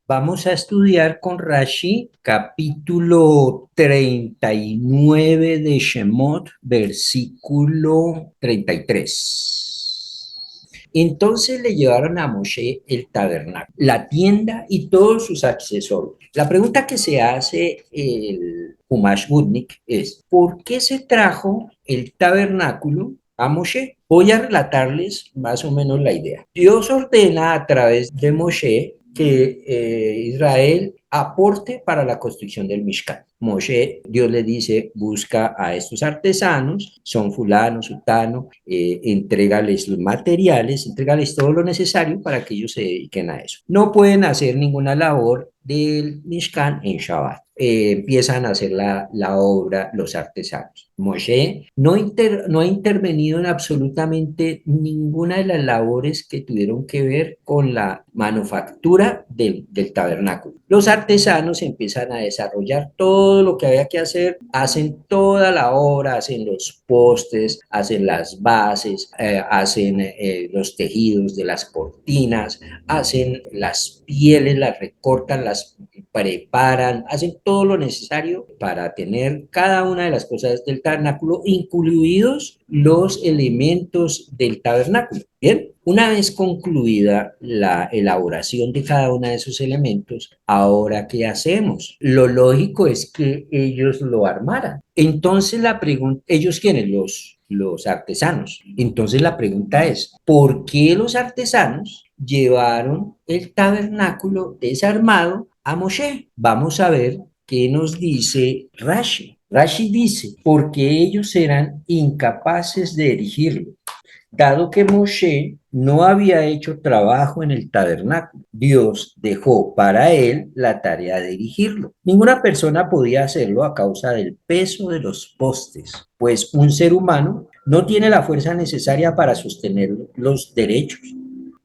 Vamos a estudiar con Rashi capítulo 39 de Shemot, versículo 33. Entonces le llevaron a Moshe el tabernáculo, la tienda y todos sus accesorios. La pregunta que se hace el Humash Budnik es, ¿por qué se trajo el tabernáculo a Moshe? Voy a relatarles más o menos la idea. Dios ordena a través de Moshe que Israel aporte para la construcción del Mishkan. Moshe, Dios le dice, busca a estos artesanos, son fulano, sutano, entrégales los materiales, entrégales todo lo necesario para que ellos se dediquen a eso. No pueden hacer ninguna labor del Mishkan en Shabbat. Empiezan a hacer la obra los artesanos. Moshe no ha intervenido en absolutamente ninguna de las labores que tuvieron que ver con la manufactura del tabernáculo. Los artesanos empiezan a desarrollar todo lo que había que hacer, hacen toda la obra, hacen los postes, hacen las bases, hacen los tejidos de las cortinas, hacen las pieles, las recortan, las preparan, hacen todo lo necesario para tener cada una de las cosas del tabernáculo, incluidos los elementos del tabernáculo. Bien, una vez concluida la elaboración de cada uno de esos elementos, ahora ¿qué hacemos? Lo lógico es que ellos lo armaran. Entonces la pregunta, ¿ellos quiénes? Los artesanos. Entonces la pregunta es, ¿por qué los artesanos llevaron el tabernáculo desarmado a Moshe? Vamos a ver qué nos dice Rashi. Rashi dice, porque ellos eran incapaces de erigirlo, dado que Moshe no había hecho trabajo en el tabernáculo. Dios dejó para él la tarea de erigirlo. Ninguna persona podía hacerlo a causa del peso de los postes, pues un ser humano no tiene la fuerza necesaria para sostener los derechos.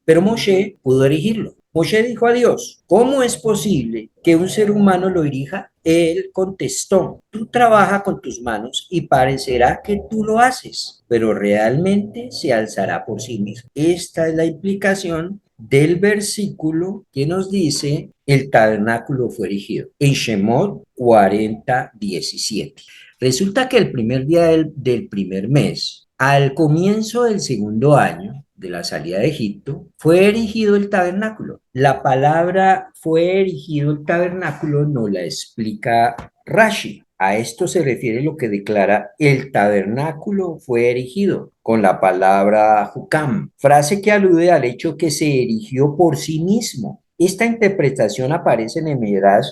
Pero Moshe pudo erigirlo. Moshe dijo a Dios, ¿cómo es posible que un ser humano lo erija? Él contestó, tú trabaja con tus manos y parecerá que tú lo haces, pero realmente se alzará por sí mismo. Esta es la implicación del versículo que nos dice el tabernáculo fue erigido en Shemot 40:17. Resulta que el primer día del primer mes, al comienzo del segundo año de la salida de Egipto, fue erigido el tabernáculo. La palabra fue erigido el tabernáculo nos la explica Rashi. A esto se refiere lo que declara el tabernáculo fue erigido con la palabra hukam, frase que alude al hecho que se erigió por sí mismo. Esta interpretación aparece en el Midrash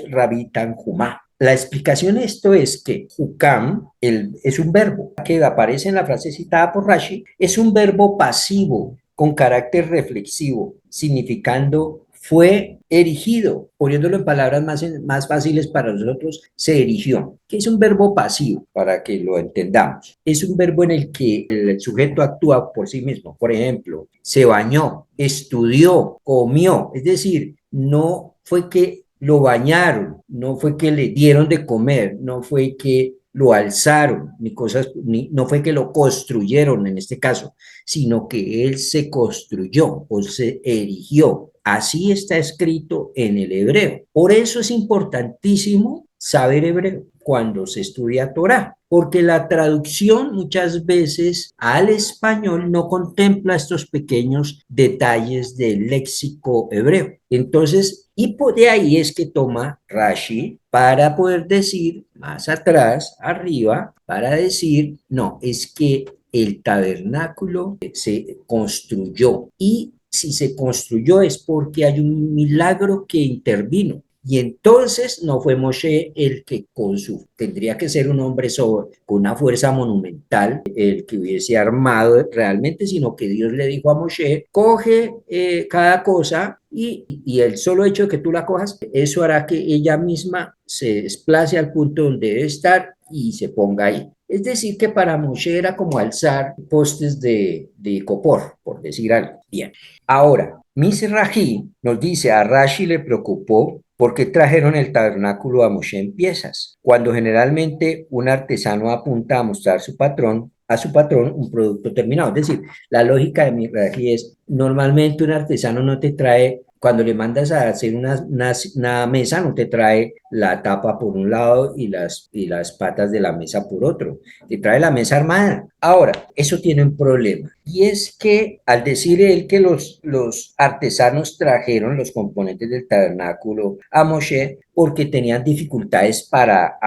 Rabbi Tanhumá. La explicación de esto es que hukam es un verbo que aparece en la frase citada por Rashi, es un verbo pasivo con carácter reflexivo, significando fue erigido, poniéndolo en palabras más fáciles para nosotros, se erigió, que es un verbo pasivo, para que lo entendamos. Es un verbo en el que el sujeto actúa por sí mismo. Por ejemplo, se bañó, estudió, comió, es decir, no fue que lo bañaron, no fue que le dieron de comer, no fue que lo alzaron, no fue que lo construyeron en este caso, sino que él se construyó o se erigió. Así está escrito en el hebreo. Por eso es importantísimo saber hebreo cuando se estudia Torah, porque la traducción muchas veces al español no contempla estos pequeños detalles del léxico hebreo. Entonces, y de ahí es que toma Rashi para poder decir más atrás, arriba, para decir, no, es que el tabernáculo se construyó y si se construyó es porque hay un milagro que intervino. Y entonces no fue Moshe el que tendría que ser un hombre con una fuerza monumental, el que hubiese armado realmente, sino que Dios le dijo a Moshe, coge cada cosa y el solo hecho de que tú la cojas, eso hará que ella misma se desplace al punto donde debe estar y se ponga ahí. Es decir, que para Moshe era como alzar postes de copor, por decir algo. Bien. Ahora, Mizrahi nos dice, a Rashi le preocupó porque trajeron el tabernáculo a Moshe en piezas. Cuando generalmente un artesano apunta a mostrar su patrón, a su patrón un producto terminado. Es decir, la lógica de mi Rashi es, normalmente un artesano no te trae, cuando le mandas a hacer una mesa, no te trae la tapa por un lado y las patas de la mesa por otro, te trae la mesa armada. Ahora, eso tiene un problema, y es que al decir él que los artesanos trajeron los componentes del tabernáculo a Moshe porque tenían dificultades para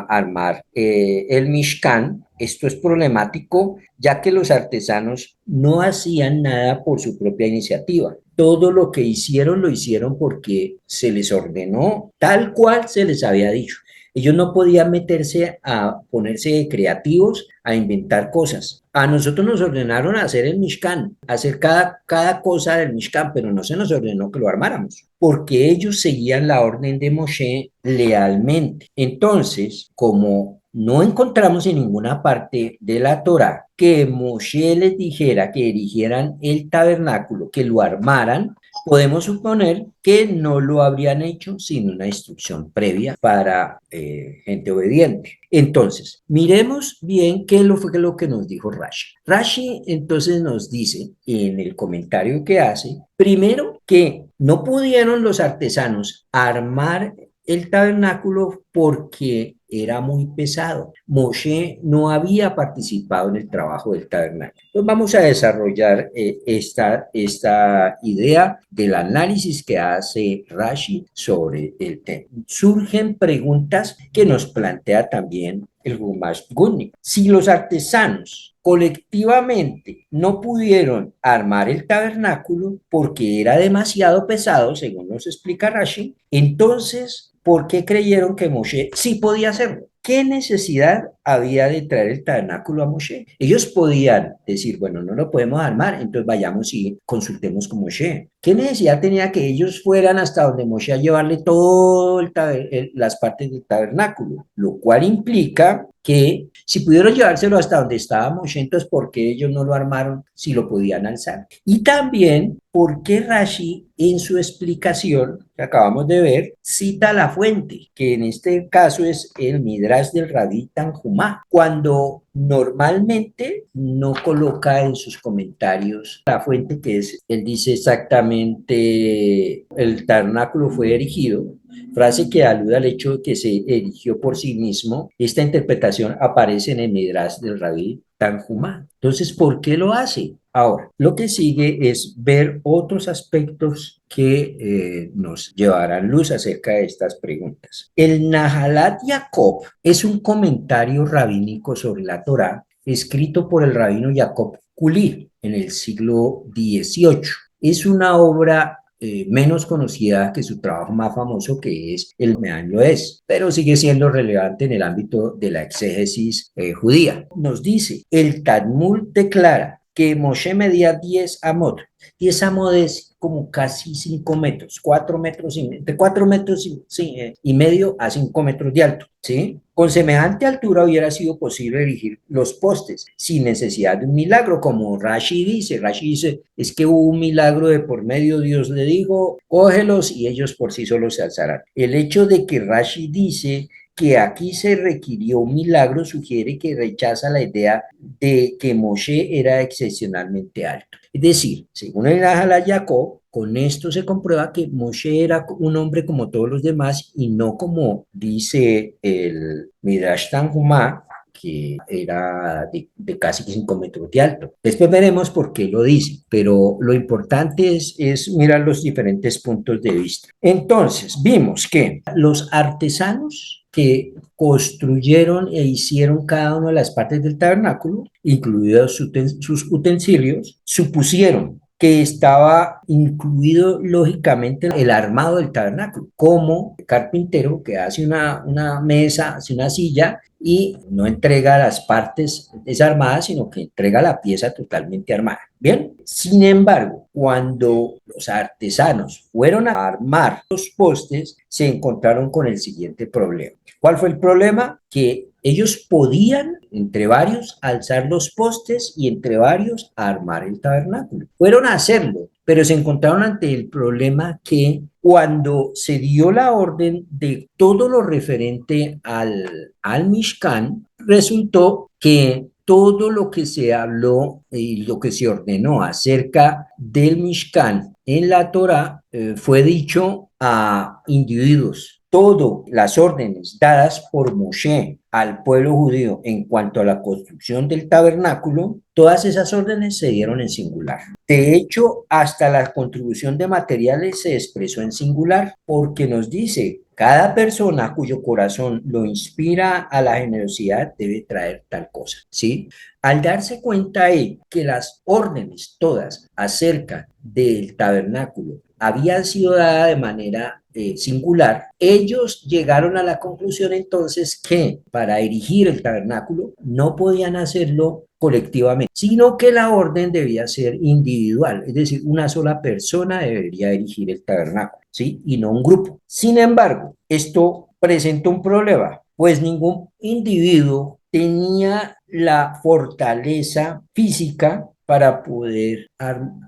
armar el Mishkan, esto es problemático, ya que los artesanos no hacían nada por su propia iniciativa. Todo lo que hicieron lo hicieron porque se les ordenó tal cual se les había dicho. Ellos no podían meterse a ponerse creativos, a inventar cosas. A nosotros nos ordenaron hacer el Mishkan, hacer cada cosa del Mishkan, pero no se nos ordenó que lo armáramos, porque ellos seguían la orden de Moshe lealmente. Entonces, como no encontramos en ninguna parte de la Torá que Moshe les dijera que erigieran el tabernáculo, que lo armaran, podemos suponer que no lo habrían hecho sin una instrucción previa para gente obediente. Entonces, miremos bien qué fue lo que nos dijo Rashi. Rashi entonces nos dice en el comentario que hace, primero que no pudieron los artesanos armar el tabernáculo porque era muy pesado. Moshe no había participado en el trabajo del tabernáculo. Entonces vamos a desarrollar esta idea del análisis que hace Rashi sobre el tema. Surgen preguntas que nos plantea también el Humash Gunni. Si los artesanos colectivamente no pudieron armar el tabernáculo porque era demasiado pesado, según nos explica Rashi, entonces, ¿por qué creyeron que Moshe sí podía hacerlo? ¿Qué necesidad había de traer el tabernáculo a Moshe? Ellos podían decir, bueno, no lo podemos armar, entonces vayamos y consultemos con Moshe. ¿Qué necesidad tenía que ellos fueran hasta donde Moshe a llevarle todas las partes del tabernáculo? Lo cual implica que si pudieron llevárselo hasta donde estaba Moshe, entonces ¿por qué ellos no lo armaron si lo podían alzar? Y también, ¿por qué Rashi en su explicación que acabamos de ver cita la fuente, que en este caso es el Midrash del Rabí Tanjumá, cuando normalmente no coloca en sus comentarios la fuente que es, él dice exactamente, el tabernáculo fue erigido, frase que alude al hecho de que se erigió por sí mismo. Esta interpretación aparece en el Midrash del Rabí Tanjumá. Entonces, ¿por qué lo hace? Ahora, lo que sigue es ver otros aspectos que nos llevarán luz acerca de estas preguntas. El Nahalat Jacob es un comentario rabínico sobre la Torá escrito por el rabino Jacob Kulí en el siglo XVIII. Es una obra menos conocida que su trabajo más famoso, que es el Me'an Lo'ez, pero sigue siendo relevante en el ámbito de la exégesis judía. Nos dice, el Talmud declara que Moshe medía 10 amot. 10 amot es como casi 5 metros, 4 metros y, de 4 metros y medio a 5 metros de alto, ¿sí? Con semejante altura hubiera sido posible erigir los postes sin necesidad de un milagro, como Rashi dice. Rashi dice, es que hubo un milagro de por medio, Dios le dijo, cógelos y ellos por sí solos se alzarán. El hecho de que Rashi dice que aquí se requirió un milagro sugiere que rechaza la idea de que Moshe era excepcionalmente alto. Es decir, según el Nahalat Jacob, con esto se comprueba que Moshe era un hombre como todos los demás y no como dice el Midrash Tanjumá, que era de casi 5 metros de alto. Después veremos por qué lo dice, pero lo importante es mirar los diferentes puntos de vista. Entonces, vimos que los artesanos que construyeron e hicieron cada una de las partes del tabernáculo, incluidos sus utensilios, supusieron que estaba incluido lógicamente el armado del tabernáculo, como el carpintero que hace una mesa, hace una silla y no entrega las partes desarmadas, sino que entrega la pieza totalmente armada. Bien, sin embargo, cuando los artesanos fueron a armar los postes, se encontraron con el siguiente problema. ¿Cuál fue el problema? Que ellos podían, entre varios, alzar los postes y entre varios armar el tabernáculo. Fueron a hacerlo, pero se encontraron ante el problema que cuando se dio la orden de todo lo referente al Mishkan, resultó que todo lo que se habló y lo que se ordenó acerca del Mishkan en la Torá fue dicho a individuos. Todas las órdenes dadas por Moshe al pueblo judío en cuanto a la construcción del tabernáculo, todas esas órdenes se dieron en singular. De hecho, hasta la contribución de materiales se expresó en singular porque nos dice, cada persona cuyo corazón lo inspira a la generosidad debe traer tal cosa, ¿sí? Al darse cuenta él que las órdenes todas acerca del tabernáculo habían sido dadas de manera singular, ellos llegaron a la conclusión entonces que para erigir el tabernáculo no podían hacerlo colectivamente, sino que la orden debía ser individual, es decir, una sola persona debería erigir el tabernáculo, ¿sí? Y no un grupo. Sin embargo, esto presenta un problema, pues ningún individuo tenía la fortaleza física para poder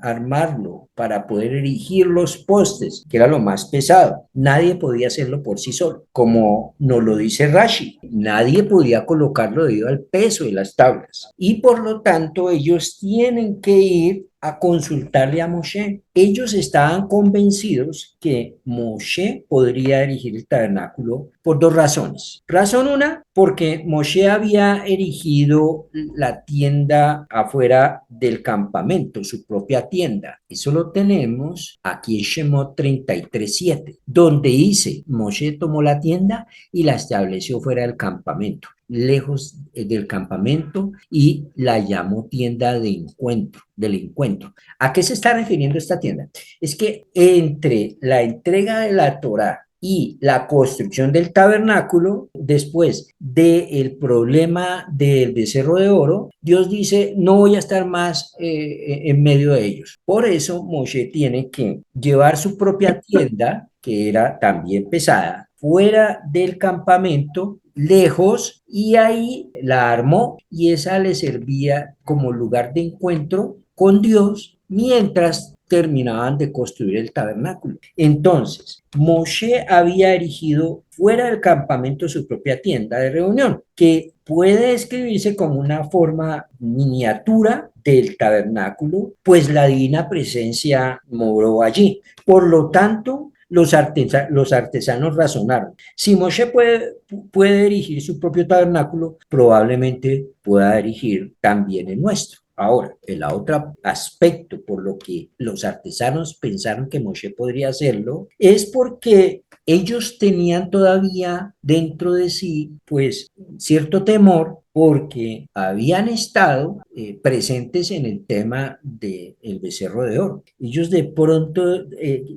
armarlo, para poder erigir los postes, que era lo más pesado. Nadie podía hacerlo por sí solo, como nos lo dice Rashi. Nadie podía colocarlo debido al peso de las tablas. Y por lo tanto, ellos tienen que ir a consultarle a Moshe. Ellos estaban convencidos que Moshe podría erigir el tabernáculo por dos razones. Razón una, porque Moshe había erigido la tienda afuera del campamento, su propia tienda. Eso lo tenemos aquí en Shemot 33:7, donde dice, Moshe tomó la tienda y la estableció fuera del campamento, lejos del campamento, y la llamó tienda de encuentro, del encuentro. ¿A qué se está refiriendo esta tienda? Es que entre la entrega de la Torá y la construcción del tabernáculo, después del problema del becerro de oro, Dios dice, no voy a estar más en medio de ellos. Por eso Moshe tiene que llevar su propia tienda, que era también pesada, fuera del campamento, lejos, y ahí la armó y esa le servía como lugar de encuentro con Dios mientras terminaban de construir el tabernáculo. Entonces, Moshe había erigido fuera del campamento su propia tienda de reunión, que puede describirse como una forma miniatura del tabernáculo, pues la divina presencia moró allí. Por lo tanto, los artesanos razonaron, si Moshe puede erigir su propio tabernáculo, probablemente pueda erigir también el nuestro. Ahora, el otro aspecto por lo que los artesanos pensaron que Moshe podría hacerlo es porque ellos tenían todavía dentro de sí, pues, cierto temor porque habían estado presentes en el tema del becerro de oro. Ellos de pronto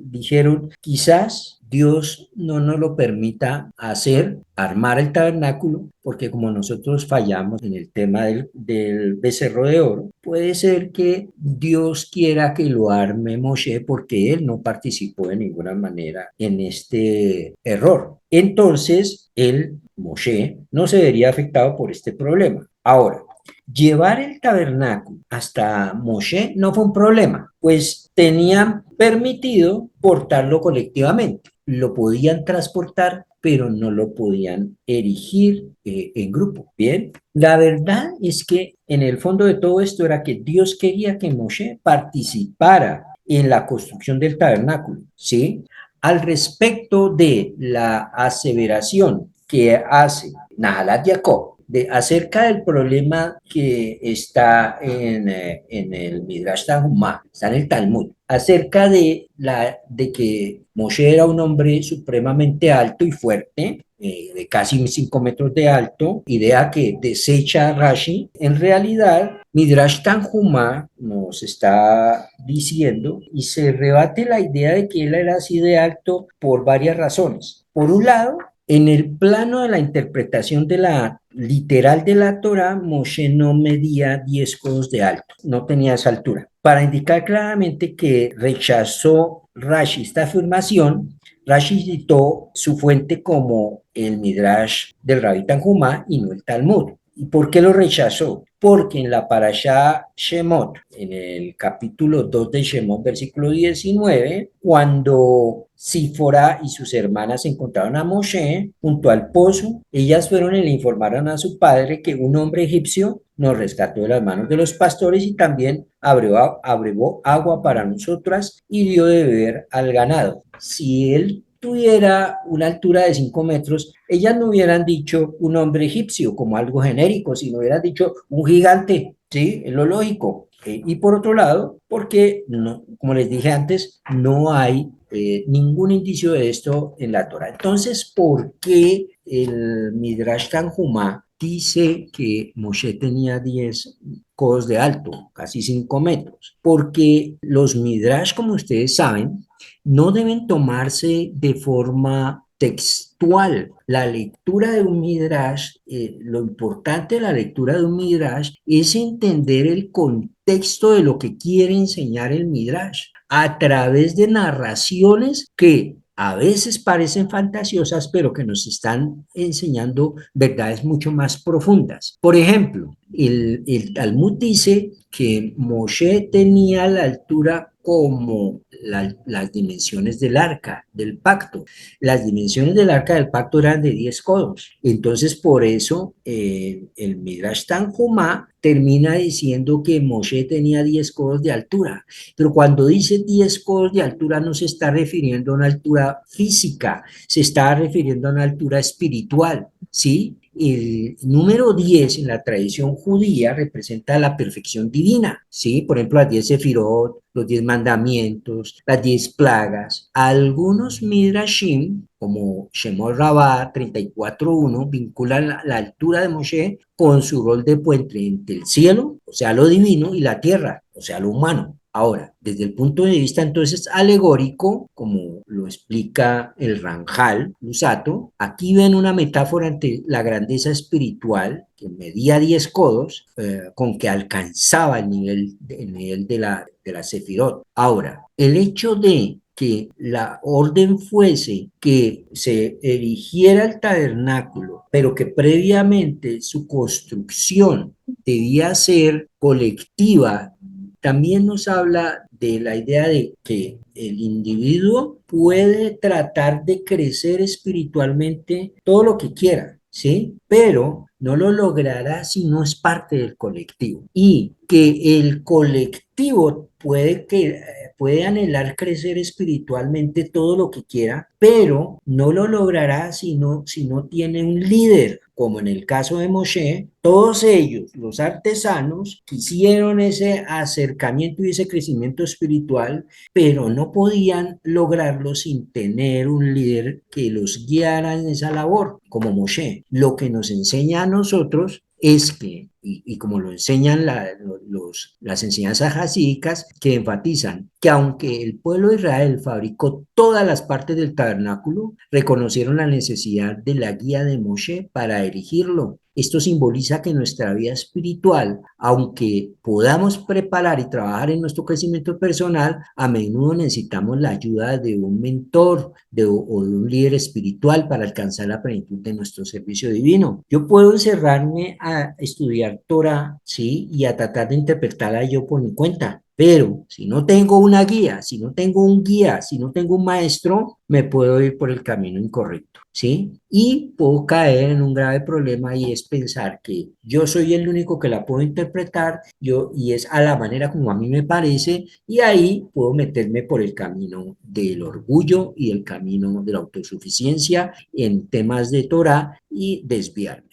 dijeron, quizás Dios no nos lo permita hacer, armar el tabernáculo, porque como nosotros fallamos en el tema del becerro de oro, puede ser que Dios quiera que lo arme Moshe porque él no participó de ninguna manera en este error. Entonces, Moshe, no se vería afectado por este problema. Ahora, llevar el tabernáculo hasta Moshe no fue un problema, pues tenían permitido portarlo colectivamente. Lo podían transportar, pero no lo podían erigir en grupo. Bien, la verdad es que en el fondo de todo esto era que Dios quería que Moshe participara en la construcción del tabernáculo, ¿sí? Al respecto de la aseveración que hace Nahalat Jacob acerca del problema que está en el Midrash Tanhumá, está en el Talmud, acerca de que Moshe era un hombre supremamente alto y fuerte, de casi 5 metros de alto, idea que desecha Rashi. En realidad, Midrash Tanhumá nos está diciendo y se rebate la idea de que él era así de alto por varias razones. Por un lado, en el plano de la interpretación de la literal de la Torá, Moshe no medía 10 codos de alto, no tenía esa altura. Para indicar claramente que rechazó Rashi esta afirmación, Rashi citó su fuente como el Midrash del Rabbi Tanhumá y no el Talmud. ¿Y por qué lo rechazó? Porque en la parashá Shemot, en el capítulo 2 de Shemot, versículo 19, cuando Sífora y sus hermanas encontraron a Moshe junto al pozo, ellas fueron y le informaron a su padre que un hombre egipcio nos rescató de las manos de los pastores y también abrevó agua para nosotras y dio de beber al ganado. Si él tuviera una altura de 5 metros, ellas no hubieran dicho un hombre egipcio como algo genérico, sino hubieran dicho un gigante, ¿sí? Es lo lógico. Y por otro lado, porque, no, como les dije antes, no hay ningún indicio de esto en la Torah. Entonces, ¿por qué el Midrash Tanjumá dice que Moshe tenía 10 codos de alto, casi 5 metros? Porque los Midrash, como ustedes saben, no deben tomarse de forma textual. La lectura de un midrash, lo importante de la lectura de un midrash es entender el contexto de lo que quiere enseñar el midrash a través de narraciones que a veces parecen fantasiosas, pero que nos están enseñando verdades mucho más profundas. Por ejemplo, el Talmud dice que Moshe tenía la altura como las dimensiones del arca, del pacto. Las dimensiones del arca del pacto eran de 10 codos. Entonces, por eso el Midrash Tanjumá termina diciendo que Moshe tenía 10 codos de altura. Pero cuando dice 10 codos de altura no se está refiriendo a una altura física, se está refiriendo a una altura espiritual, ¿sí? El número 10 en la tradición judía representa la perfección divina, ¿sí? Por ejemplo, las 10 sefirot, los 10 mandamientos, las 10 plagas. Algunos midrashim, como Shemot Rabbah 34.1, vinculan la altura de Moshe con su rol de puente entre el cielo, o sea, lo divino, y la tierra, o sea, lo humano. Ahora, desde el punto de vista entonces alegórico, como lo explica el Ranjal Lusato, aquí ven una metáfora ante la grandeza espiritual que medía 10 codos, con que alcanzaba el nivel de la Sefirot. Ahora, el hecho de que la orden fuese que se erigiera el tabernáculo, pero que previamente su construcción debía ser colectiva, también nos habla de la idea de que el individuo puede tratar de crecer espiritualmente todo lo que quiera, ¿sí? Pero no lo logrará si no es parte del colectivo. Y que el colectivo puede anhelar crecer espiritualmente todo lo que quiera, pero no lo logrará si no tiene un líder, como en el caso de Moshe. Todos ellos, los artesanos, quisieron ese acercamiento y ese crecimiento espiritual, pero no podían lograrlo sin tener un líder que los guiara en esa labor, como Moshe. Lo que nos enseña a nosotros es que, y como lo enseñan las enseñanzas hasídicas, que enfatizan que aunque el pueblo de Israel fabricó todas las partes del tabernáculo, reconocieron la necesidad de la guía de Moshe para erigirlo. Esto simboliza que nuestra vida espiritual, aunque podamos preparar y trabajar en nuestro crecimiento personal, a menudo necesitamos la ayuda de un mentor o de un líder espiritual para alcanzar la plenitud de nuestro servicio divino. Yo puedo encerrarme a estudiar Torah, ¿sí? Y a tratar de interpretarla yo por mi cuenta. Pero si no tengo una guía, si no tengo un guía, si no tengo un maestro, me puedo ir por el camino incorrecto, ¿sí? Y puedo caer en un grave problema y es pensar que yo soy el único que la puedo interpretar, y es a la manera como a mí me parece, y ahí puedo meterme por el camino del orgullo y el camino de la autosuficiencia en temas de Torah y desviarme.